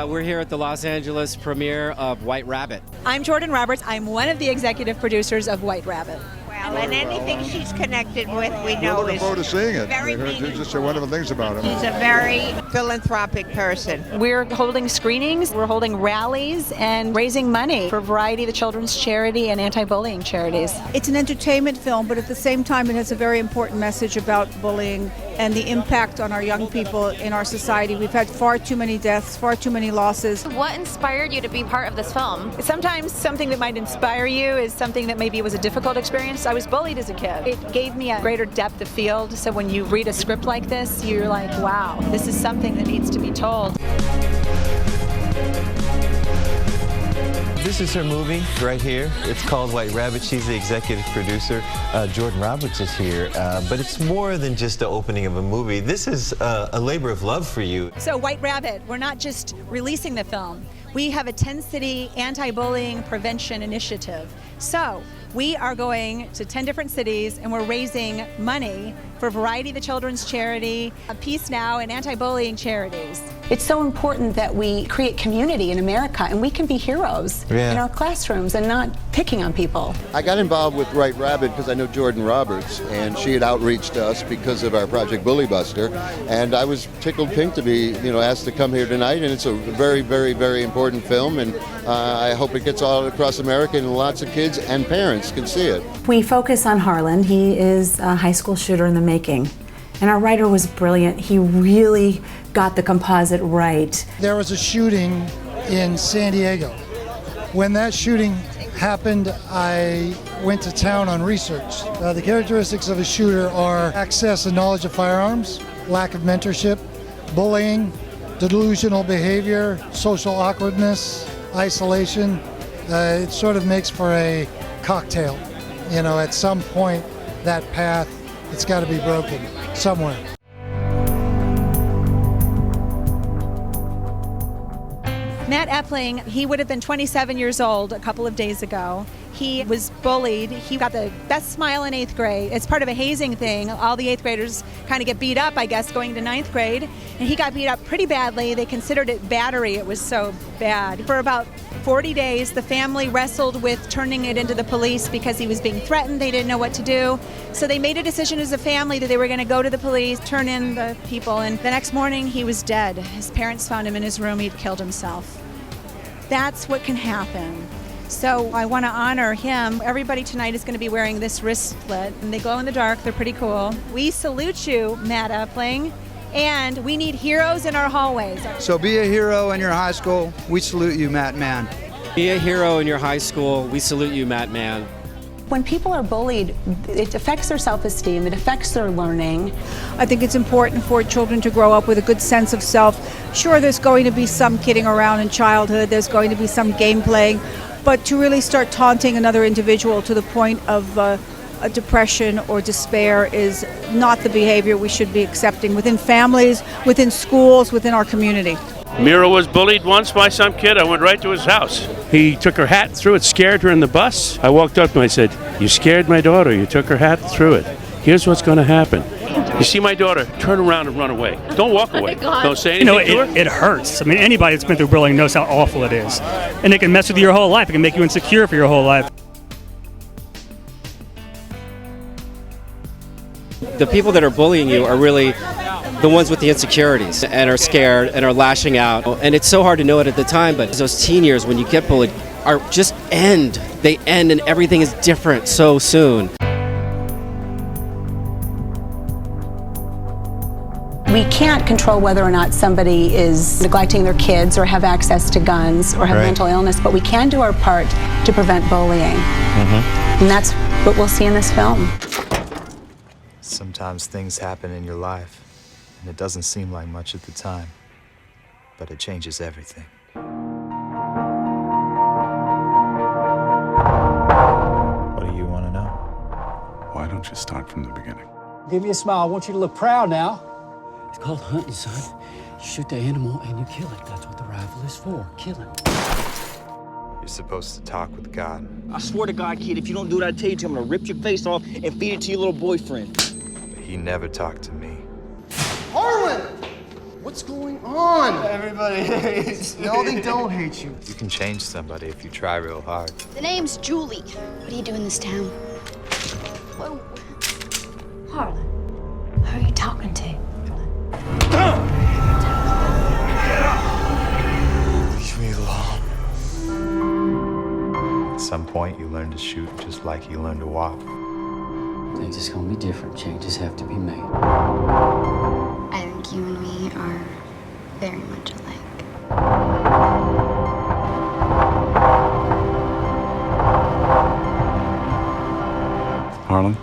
We're here at the Los Angeles premiere of White Rabbit. I'm Jordan Roberts. I'm one of the executive producers of White Rabbit. Well, and anything she's connected with, we know We're looking forward to seeing it. very There's just wonderful things about him. He's a very philanthropic person. We're holding screenings, we're holding rallies, and raising money for a variety of the children's charity and anti-bullying charities. It's an entertainment film, but at the same time it has a very important message about bullying and the impact on our young people in our society. We've had far too many deaths, far too many losses. What inspired you to be part of this film? Sometimes something that might inspire you is something that maybe was a difficult experience. I was bullied as a kid. It gave me a greater depth of field, so when you read a script like this, you're like, wow, this is something that needs to be told. This is her movie right here. It's called White Rabbit. She's the executive producer. Jordan Roberts is here. But it's more than just the opening of a movie. This is a labor of love for you. So White Rabbit, we're not just releasing the film. We have a 10-city anti-bullying prevention initiative. So we are going to 10 different cities and we're raising money for a variety of the children's charity, Peace Now, and anti-bullying charities. It's so important that we create community in America, and we can be heroes in our classrooms and not picking on people. I got involved with White Rabbit because I know Jordan Roberts, and she had outreached us because of our Project Bully Buster, and I was tickled pink to be, asked to come here tonight, and it's a very, very, very important film, and I hope it gets all across America and lots of kids and parents can see it. We focus on Harlan. He is a high school shooter in the making, and our writer was brilliant. He really got the composite right. There was a shooting in San Diego. When that shooting happened, I went to town on research. The characteristics of a shooter are access and knowledge of firearms, lack of mentorship, bullying, delusional behavior, social awkwardness, isolation. It sort of makes for a cocktail. At some point, that path, it's got to be broken somewhere. Matt Epling, he would have been 27 years old a couple of days ago. He was bullied. He got the best smile in 8th grade. It's part of a hazing thing. All the 8th graders kind of get beat up, I guess, going to 9th grade. And he got beat up pretty badly. They considered it battery. It was so bad. For about 40 days, the family wrestled with turning it into the police because he was being threatened. They didn't know what to do. So they made a decision as a family that they were going to go to the police, turn in the people. And the next morning, he was dead. His parents found him in his room. He'd killed himself. That's what can happen. So I want to honor him. Everybody tonight is going to be wearing this wristlet, and they glow in the dark. They're pretty cool. We salute you, Matt Epling, and we need heroes in our hallways. So be a hero in your high school. We salute you, Matt Mann. Be a hero in your high school. We salute you, Matt Mann. When people are bullied, it affects their self-esteem, it affects their learning. I think it's important for children to grow up with a good sense of self. Sure, there's going to be some kidding around in childhood, there's going to be some game playing, but to really start taunting another individual to the point of a depression or despair is not the behavior we should be accepting within families, within schools, within our community. Mira was bullied once by some kid. I went right to his house. He took her hat and threw it, scared her in the bus. I walked up to him and I said, "You scared my daughter. You took her hat and threw it. Here's what's going to happen. You see my daughter, turn around and run away. Don't walk away. Don't say anything to her." It hurts. I mean, anybody that's been through bullying knows how awful it is. And it can mess with you your whole life. It can make you insecure for your whole life. The people that are bullying you are really the ones with the insecurities and are scared and are lashing out. And it's so hard to know it at the time, but those teen years when you get bullied are just end. They end and everything is different so soon. We can't control whether or not somebody is neglecting their kids or have access to guns or have mental illness, but we can do our part to prevent bullying. And that's what we'll see in this film. Sometimes things happen in your life, and it doesn't seem like much at the time, but it changes everything. What do you want to know? Why don't you start from the beginning? Give me a smile. I want you to look proud now. It's called hunting, son. You shoot the animal and you kill it. That's what the rifle is for, killing. You're supposed to talk with God. I swear to God, kid, if you don't do what I tell you to, I'm gonna rip your face off and feed it to your little boyfriend. But he never talked to me. Harlan! What What's going on? Everybody hates me. No, they don't hate you. You can change somebody if you try real hard. The name's Julie. What do you do in this town? Whoa. Harlan, who are you talking to? Leave me alone. At some point, you learn to shoot just like you learn to walk. Things is gonna be different. Changes have to be made. I think you and me are very much alike. Harlan,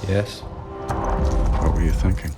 Yes? what were you thinking?